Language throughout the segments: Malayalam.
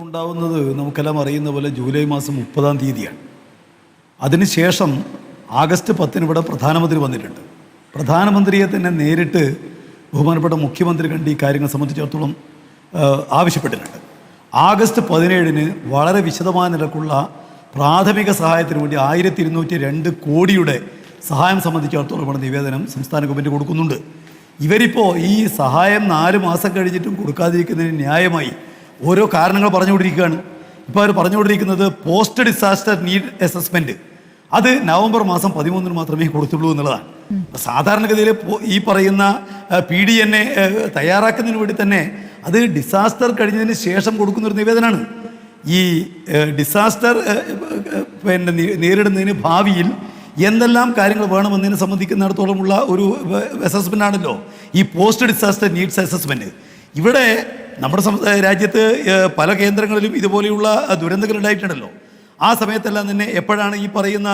ഉണ്ടാവുന്നത് നമുക്കെല്ലാം അറിയുന്ന പോലെ ജൂലൈ മാസം 30-ാം തീയതിയാണ്. അതിനുശേഷം ആഗസ്റ്റ് 10-ന് ഇവിടെ പ്രധാനമന്ത്രി വന്നിട്ടുണ്ട്. പ്രധാനമന്ത്രിയെ തന്നെ നേരിട്ട് ബഹുമാനപ്പെട്ട മുഖ്യമന്ത്രി കണ്ട് ഈ കാര്യങ്ങൾ സംബന്ധിച്ചിടത്തോളം ആവശ്യപ്പെട്ടിട്ടുണ്ട്. ആഗസ്റ്റ് 17-ന് വളരെ വിശദമായ നിലക്കുള്ള പ്രാഥമിക സഹായത്തിന് വേണ്ടി 1202 കോടിയുടെ സഹായം സംബന്ധിച്ചിടത്തോളം ഇവിടെ നിവേദനം സംസ്ഥാന ഗവൺമെൻറ് കൊടുക്കുന്നുണ്ട്. ഇവരിപ്പോൾ ഈ സഹായം 4 മാസം കഴിഞ്ഞിട്ടും കൊടുക്കാതിരിക്കുന്നതിന് ന്യായമായി ഓരോ കാരണങ്ങൾ പറഞ്ഞുകൊണ്ടിരിക്കുകയാണ്. ഇപ്പോൾ അവർ പറഞ്ഞുകൊണ്ടിരിക്കുന്നത് പോസ്റ്റ് ഡിസാസ്റ്റർ നീഡ് അസസ്മെൻറ്റ് അത് നവംബർ മാസം 13-ന് മാത്രമേ കൊടുത്തുള്ളൂ എന്നുള്ളതാണ്. സാധാരണഗതിയിൽ ഈ പറയുന്ന PDNA തയ്യാറാക്കുന്നതിന് വേണ്ടി തന്നെ അത് ഡിസാസ്റ്റർ കഴിഞ്ഞതിന് ശേഷം കൊടുക്കുന്നൊരു നിവേദനമാണ്. ഈ ഡിസാസ്റ്റർ നേരിടുന്നതിന് ഭാവിയിൽ എന്തെല്ലാം കാര്യങ്ങൾ വേണമെന്നതിനെ സംബന്ധിക്കുന്നിടത്തോളമുള്ള ഒരു അസസ്മെൻ്റ് ആണല്ലോ ഈ പോസ്റ്റ് ഡിസാസ്റ്റർ നീഡ്സ് അസസ്മെൻറ്റ്. ഇവിടെ നമ്മുടെ രാജ്യത്ത് പല കേന്ദ്രങ്ങളിലും ഇതുപോലെയുള്ള ദുരന്തങ്ങൾ ഉണ്ടായിട്ടുണ്ടല്ലോ. ആ സമയത്തെല്ലാം തന്നെ എപ്പോഴാണ് ഈ പറയുന്ന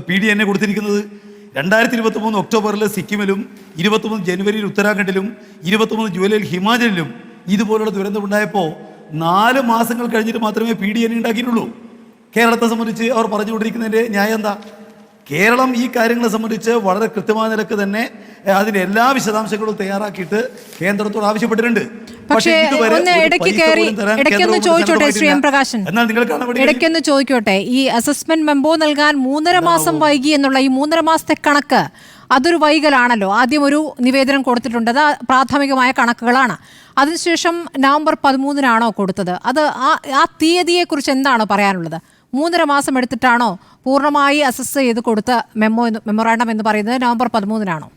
PDNA കൊടുത്തിരിക്കുന്നത്? 2023 ഒക്ടോബറിൽ സിക്കിമിലും 23 ജനുവരിയിൽ ഉത്തരാഖണ്ഡിലും 23 ജൂലൈയിൽ ഹിമാചലിലും ഇതുപോലുള്ള ദുരന്തമുണ്ടായപ്പോൾ 4 മാസങ്ങൾ കഴിഞ്ഞിട്ട് മാത്രമേ PDNA ഉണ്ടാക്കിയിട്ടുള്ളൂ. കേരളത്തെ സംബന്ധിച്ച് അവർ പറഞ്ഞുകൊണ്ടിരിക്കുന്നതിൻ്റെ ന്യായം എന്താ? കേരളം ഈ കാര്യങ്ങളെ സംബന്ധിച്ച് വളരെ കൃത്യമായ നിലക്ക് തന്നെ അതിൻ്റെ എല്ലാ വിശദാംശങ്ങളും തയ്യാറാക്കിയിട്ട് കേന്ദ്രത്തോട് ആവശ്യപ്പെട്ടിട്ടുണ്ട്. പക്ഷേ ഇടയ്ക്കൊന്ന് ചോദിച്ചോട്ടെ ശ്രീ എം പ്രകാശൻ, ഇടയ്ക്കൊന്ന് ചോദിക്കോട്ടെ, ഈ അസസ്മെന്റ് മെമ്പോ നൽകാൻ 3.5 മാസം വൈകി എന്നുള്ള ഈ 3.5 മാസത്തെ കണക്ക് അതൊരു വൈകലാണല്ലോ. ആദ്യം ഒരു നിവേദനം കൊടുത്തിട്ടുണ്ട്, അത് പ്രാഥമികമായ കണക്കുകളാണ്. അതിനുശേഷം നവംബർ 13-നാണോ കൊടുത്തത്? അത് ആ തീയതിയെക്കുറിച്ച് എന്താണോ പറയാനുള്ളത്? 3.5 മാസം എടുത്തിട്ടാണോ പൂർണ്ണമായി അസസ് ചെയ്ത് കൊടുത്ത മെമ്മോറാണ്ടം എന്ന് പറയുന്നത് നവംബർ 13-നാണോ?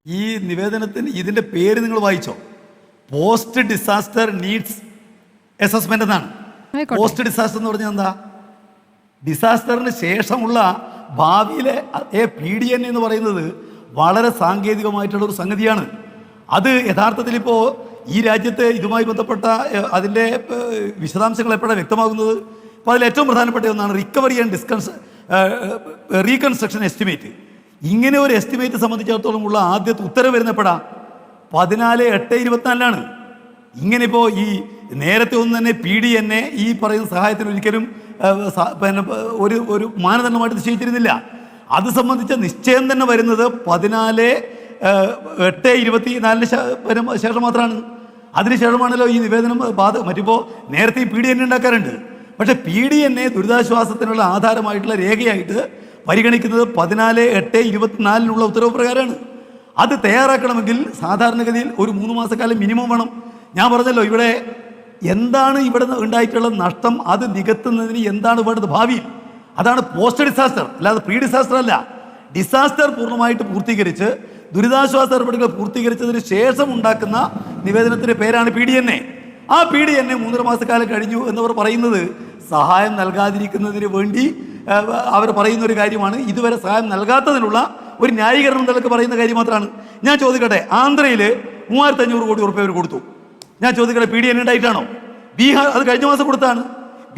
ഈ നിവേദനത്തിന് ഇതിൻ്റെ പേര് നിങ്ങൾ വായിച്ചോ? പോസ്റ്റ് ഡിസാസ്റ്റർ നീഡ്സ് അസസ്മെന്റ് എന്നാണ്. പോസ്റ്റ് ഡിസാസ്റ്റർ എന്ന് പറഞ്ഞാൽ എന്താ? ഡിസാസ്റ്ററിന് ശേഷമുള്ള ഭാവിയിലെ PDNA എന്ന് പറയുന്നത് വളരെ സാങ്കേതികമായിട്ടുള്ള ഒരു സംഗതിയാണ്. അത് യഥാർത്ഥത്തിൽ ഇപ്പോൾ ഈ രാജ്യത്ത് ഇതുമായി ബന്ധപ്പെട്ട അതിൻ്റെ വിശദാംശങ്ങൾ എപ്പോഴാണ് വ്യക്തമാകുന്നത്? അപ്പോൾ അതിൽ ഏറ്റവും പ്രധാനപ്പെട്ട ഒന്നാണ് റിക്കവറി ആൻഡ് റീകൺസ്ട്രക്ഷൻ എസ്റ്റിമേറ്റ്. ഇങ്ങനെ ഒരു എസ്റ്റിമേറ്റ് സംബന്ധിച്ചിടത്തോളം ഉള്ള ആദ്യത്തെ ഉത്തരവ് വരുന്നപ്പോഴാണ് 14/8/24 ഇങ്ങനെ ഇപ്പോൾ ഈ നേരത്തെ ഒന്നും തന്നെ PDNA ഈ പറയുന്ന സഹായത്തിന് ഒരിക്കലും ഒരു മാനദണ്ഡമായിട്ട് നിശ്ചയിച്ചിരുന്നില്ല. അത് സംബന്ധിച്ച നിശ്ചയം തന്നെ വരുന്നത് 14/8/24 ശേഷം മാത്രമാണ്. അതിനുശേഷമാണല്ലോ ഈ നിവേദനം മറ്റിപ്പോൾ നേരത്തെ ഈ PDNA ഉണ്ടാക്കാറുണ്ട്. പക്ഷേ PDNA ദുരിതാശ്വാസത്തിനുള്ള ആധാരമായിട്ടുള്ള രേഖയായിട്ട് പരിഗണിക്കുന്നത് 14/8/24 ഉത്തരവ് പ്രകാരമാണ്. അത് തയ്യാറാക്കണമെങ്കിൽ സാധാരണഗതിയിൽ ഒരു 3 മാസക്കാലം മിനിമം വേണം. ഞാൻ പറഞ്ഞല്ലോ, ഇവിടെ എന്താണ് ഇവിടെ ഉണ്ടായിട്ടുള്ള നഷ്ടം അത് നികത്തുന്നതിന് എന്താണ് വേണ്ടത് ഭാവിയിൽ? അതാണ് പോസ്റ്റ് ഡിസാസ്റ്റർ, അല്ലാതെ പ്രീ ഡിസാസ്റ്റർ അല്ല. ഡിസാസ്റ്റർ പൂർണ്ണമായിട്ട് പൂർത്തീകരിച്ച് ദുരിതാശ്വാസ നടപടികൾ പൂർത്തീകരിച്ചതിന് ശേഷം ഉണ്ടാക്കുന്ന നിവേദനത്തിൻ്റെ പേരാണ് PDNA. ആ PDNA 3.5 മാസക്കാലം കഴിഞ്ഞു എന്നവർ പറയുന്നത് സഹായം നൽകാതിരിക്കുന്നതിന് വേണ്ടി അവർ പറയുന്ന ഒരു കാര്യമാണ്. ഇതുവരെ സഹായം നൽകാത്തതിനുള്ള ഒരു ന്യായീകരണം നിലക്ക് പറയുന്ന കാര്യം മാത്രമാണ്. ഞാൻ ചോദിക്കട്ടെ, ആന്ധ്രയിൽ 3500 കോടി ഉറുപ്പിക അവർ കൊടുത്തു. ഞാൻ ചോദിക്കട്ടെ, PDNA ഉണ്ടായിട്ടാണോ? ബീഹാർ അത് കഴിഞ്ഞ മാസം കൊടുത്താണ്.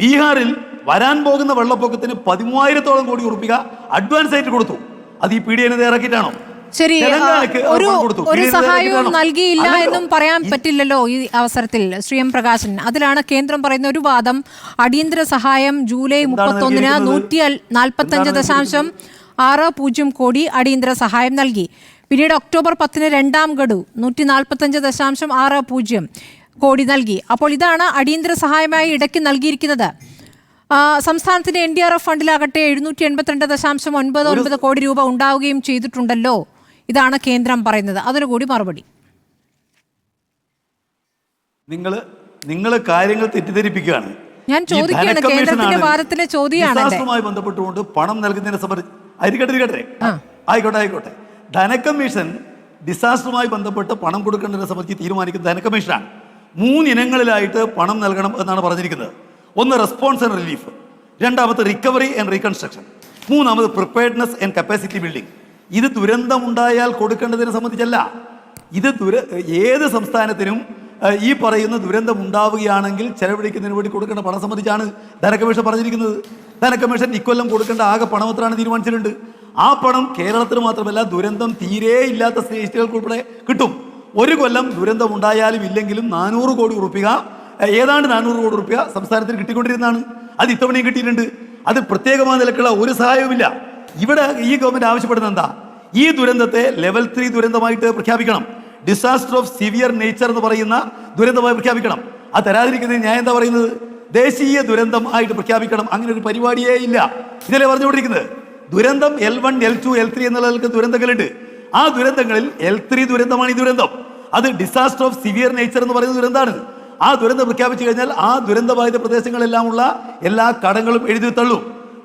ബീഹാറിൽ വരാൻ പോകുന്ന വെള്ളപ്പൊക്കത്തിന് 13,000 കോടി ഉറുപ്പിക അഡ്വാൻസ് ആയിട്ട് കൊടുത്തു. അത് ഈ PDNA തയ്യാറാക്കിയിട്ടാണോ? ശരി, ഒരു സഹായവും നൽകിയില്ല എന്നും പറയാൻ പറ്റില്ലല്ലോ ഈ അവസരത്തിൽ ശ്രീ എം പ്രകാശൻ. അതിലാണ് കേന്ദ്രം പറയുന്ന ഒരു വാദം. അടിയന്തര സഹായം ജൂലൈ 31-ന് 155.60 കോടി അടിയന്തര സഹായം നൽകി. പിന്നീട് ഒക്ടോബർ 10-ന് 2ാം ഗഡു 145.60 കോടി നൽകി. അപ്പോൾ ഇതാണ് അടിയന്തര സഹായമായി ഇടയ്ക്ക് നൽകിയിരിക്കുന്നത്. സംസ്ഥാനത്തിന്റെ NDRF ഫണ്ടിലാകട്ടെ 782.99 കോടി രൂപ ഉണ്ടാവുകയും ചെയ്തിട്ടുണ്ടല്ലോ. ഇതാണ് കേന്ദ്രം പറയുന്നത്. അതിനു കൂടി മറുപടി. നിങ്ങൾ കാര്യങ്ങൾ തെറ്റിദ്ധരിപ്പിക്കുകയാണ്. ഞാൻ ചോദിക്കുകയാണ്, കേന്ദ്രത്തിന്റെ വാദത്തിലെ ചോദ്യമാണ് ബന്ധപ്പെട്ടുകൊണ്ട് പണം നൽകുന്നതിനെ സംബന്ധിച്ച് ആയിക്കോട്ടെ. ധനകമ്മീഷൻ ഡിസാസ്റ്ററുമായി ബന്ധപ്പെട്ട് പണം കൊടുക്കേണ്ടതിനെ സംബന്ധിച്ച് തീരുമാനിക്കുന്ന ധനകമ്മീഷനാണ്. 3 ഇനങ്ങളിലായിട്ട് പണം നൽകണം എന്നാണ് പറഞ്ഞിരിക്കുന്നത്. ഒന്ന് റെസ്പോൺസ് ആൻഡ് റിലീഫ്, രണ്ടാമത് റിക്കവറി ആൻഡ് റീകൺസ്ട്രക്ഷൻ, മൂന്നാമത് പ്രിപ്പയർഡ്നെസ് ആൻഡ് കപ്പാസിറ്റി ബിൽഡിംഗ്. ഇത് ദുരന്തമുണ്ടായാൽ കൊടുക്കേണ്ടതിനെ സംബന്ധിച്ചല്ല. ഇത് ഏത് സംസ്ഥാനത്തിനും ഈ പറയുന്ന ദുരന്തം ഉണ്ടാവുകയാണെങ്കിൽ ചെലവഴിക്കുന്നതിന് വേണ്ടി കൊടുക്കേണ്ട പണം സംബന്ധിച്ചാണ് ധനകമ്മീഷൻ പറഞ്ഞിരിക്കുന്നത്. ധനകമ്മീഷൻ ഇക്കൊല്ലം കൊടുക്കേണ്ട ആകെ പണം എത്രയാണ് തീരുമാനിച്ചിട്ടുണ്ട്. ആ പണം കേരളത്തിന് മാത്രമല്ല ദുരന്തം തീരെ ഇല്ലാത്ത സ്റ്റേറ്റുകൾക്ക് ഉൾപ്പെടെ കിട്ടും. ഒരു കൊല്ലം ദുരന്തം ഉണ്ടായാലും ഇല്ലെങ്കിലും 400 കോടി റുപ്യ, ഏതാണ്ട് 400 കോടി റുപ്യ സംസ്ഥാനത്തിന് കിട്ടിക്കൊണ്ടിരുന്നതാണ്. അത് ഇത്തവണയും കിട്ടിയിട്ടുണ്ട്. അത് പ്രത്യേകമായ നിലക്കുള്ള ഒരു സഹായവുമില്ല. ഇവിടെ ഈ ഗവൺമെന്റ് ആവശ്യപ്പെടുന്നത് എന്താ? ഈ ദുരന്തത്തെ ലെവൽ 3 ദുരന്തമായിട്ട് പ്രഖ്യാപിക്കണം. ഡിസാസ്റ്റർ ഓഫ് സിവിയർ നേച്ചർ എന്ന് പറയുന്ന ദുരന്തമായി പ്രഖ്യാപിക്കണം. അത് തരാതിരിക്കുന്നത് ഞാൻ എന്താ പറയുന്നത്? ദേശീയ ദുരന്തം ആയിട്ട് പ്രഖ്യാപിക്കണം. അങ്ങനെ ഒരു പരിപാടിയേ ഇല്ല. ഇതല്ലേ പറഞ്ഞുകൊണ്ടിരിക്കുന്നത്? ദുരന്തം L1, L2, L3 എന്നുള്ള ദുരന്തങ്ങളുണ്ട്. ആ ദുരന്തങ്ങളിൽ L3 ദുരന്തമാണ് ഈ ദുരന്തം. അത് ഡിസാസ്റ്റർ ഓഫ് സിവിയർ നേച്ചർ എന്ന് പറയുന്ന ദുരന്തമാണ്. ആ ദുരന്തം പ്രഖ്യാപിച്ചു കഴിഞ്ഞാൽ ആ ദുരന്തബാധിത പ്രദേശങ്ങളെല്ലാം ഉള്ള എല്ലാ കടങ്ങളും എഴുതി തള്ളും.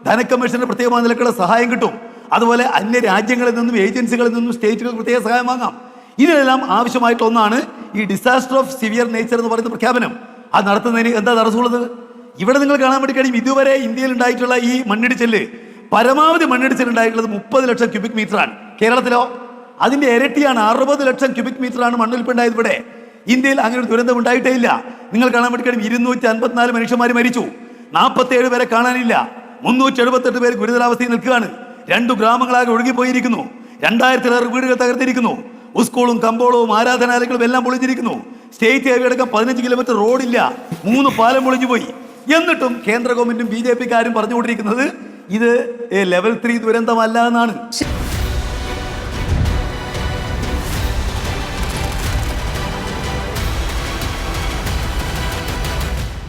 ധനക്കമ്മീഷന് പ്രത്യേകമായ നിലക്കുള്ള സഹായം കിട്ടും. അതുപോലെ അന്യ രാജ്യങ്ങളിൽ നിന്നും ഏജൻസികളിൽ നിന്നും സ്റ്റേറ്റുകൾക്ക് പ്രത്യേക സഹായം വാങ്ങാം. ഇതിനെല്ലാം ആവശ്യമായിട്ടുള്ള ഒന്നാണ് ഈ ഡിസാസ്റ്റർ ഓഫ് സിവിയർ നേച്ചർ എന്ന് പറയുന്ന പ്രഖ്യാപനം. അത് നടത്തുന്നതിന് എന്താ തടസ്സമുള്ളത്? ഇവിടെ നിങ്ങൾ കാണാൻ വേണ്ടി കഴിയും, ഇതുവരെ ഇന്ത്യയിൽ ഉണ്ടായിട്ടുള്ള ഈ മണ്ണിടിച്ചില് പരമാവധി മണ്ണിടിച്ചിൽ ഉണ്ടായിട്ടുള്ളത് 30 ലക്ഷം ക്യൂബിക് മീറ്ററാണ്. കേരളത്തിലോ അതിന്റെ ഇരട്ടിയാണ്, 60 ലക്ഷം ക്യൂബിക് മീറ്ററാണ് മണ്ണൊലിപ്പുണ്ടായത്. ഇവിടെ ഇന്ത്യയിൽ അങ്ങനെ ഒരു ദുരന്തം ഉണ്ടായിട്ടേ ഇല്ല. നിങ്ങൾ കാണാൻ വേണ്ടി കഴിയും 254 മനുഷ്യന്മാർ മരിച്ചു, 47 പേരെ കാണാനില്ല, 378 പേര് ഗുരുതരാവസ്ഥയിൽ നിൽക്കുകയാണ്. 2 ഗ്രാമങ്ങളാകെ ഒഴുകിപ്പോയിരിക്കുന്നു, 2000-ലേറെ വീടുകൾ തകർത്തിരിക്കുന്നു, സ്കൂളും കമ്പോളവും ആരാധനാലയങ്ങളും എല്ലാം പൊളിഞ്ഞിരിക്കുന്നു. സ്റ്റേറ്റ് ഹൈവേ അടക്കം 15 കിലോമീറ്റർ റോഡില്ല, 3 പാലം പൊളിഞ്ഞു പോയി. എന്നിട്ടും കേന്ദ്ര ഗവൺമെന്റും BJP-ക്കാരും പറഞ്ഞുകൊണ്ടിരിക്കുന്നത് ഇത് ലെവൽ 3 ദുരന്തമല്ല എന്നാണ്.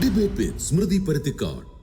ഡിബേറ്റ് വിത്ത് സ്മൃതി പരുത്തിക്കാട്.